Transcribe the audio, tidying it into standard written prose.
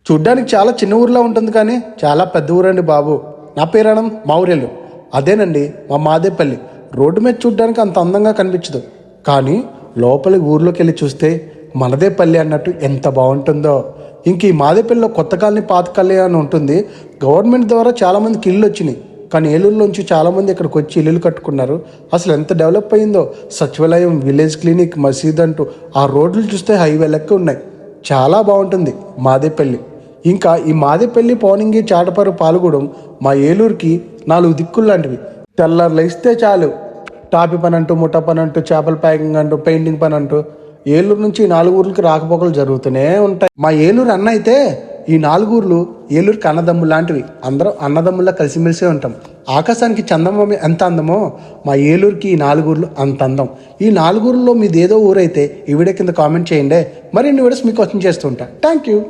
చూడ్డానికి చాలా చిన్న ఊర్లో ఉంటుంది కానీ చాలా పెద్ద ఊరండి బాబు. నా పేరాణం మౌర్యలు. అదేనండి మా మాదేపల్లి. రోడ్డు మీద చూడ్డానికి అంత అందంగా కనిపించదు, కానీ లోపలి ఊర్లోకి వెళ్ళి చూస్తే మనదే పల్లి అన్నట్టు ఎంత బాగుంటుందో. ఇంక ఈ మాదేపల్లిలో కొత్త కాలనీ పాత కాలనీ అని ఉంటుంది. గవర్నమెంట్ ద్వారా చాలామందికి ఇల్లు వచ్చినాయి, కానీ ఏలూరులోంచి చాలామంది ఇక్కడికి వచ్చి ఇల్లులు కట్టుకున్నారు. అసలు ఎంత డెవలప్ అయిందో. సచివాలయం, విలేజ్ క్లినిక్, మసీద్ అంటూ ఆ రోడ్లు చూస్తే హైవే లెక్క ఉన్నాయి. చాలా బాగుంటుంది మాదేపల్లి. ఇంకా ఈ మాదేపల్లి, పౌనింగి, చాటపరు, పాల్గూడెం మా ఏలూరుకి 4 దిక్కులు లాంటివి. తెల్లారులు ఇస్తే చాలు టాపి పని అంటూ, ముఠా పని అంటూ, చేపల ప్యాకింగ్ అంటూ, పెయింటింగ్ పని అంటూ ఏలూరు నుంచి 4 ఊర్లకి రాకపోకలు జరుగుతూనే ఉంటాయి. మా ఏలూరు అన్న అయితే ఈ 4 ఊర్లు ఏలూరుకి అన్నదమ్ములు లాంటివి. అందరం అన్నదమ్ముల్లా కలిసిమెలిసే ఉంటాం. ఆకాశానికి చందమామ ఎంత అందమో మా ఏలూరుకి ఈ 4 ఊర్లు అంత అందం. ఈ 4 ఊర్లలో మీది ఏదో ఊరైతే ఈ వీడియో కింద కామెంట్ చేయండి. మరిన్ని వీడియోస్ మీకు వచ్చి చేస్తూ ఉంటా. Thank you.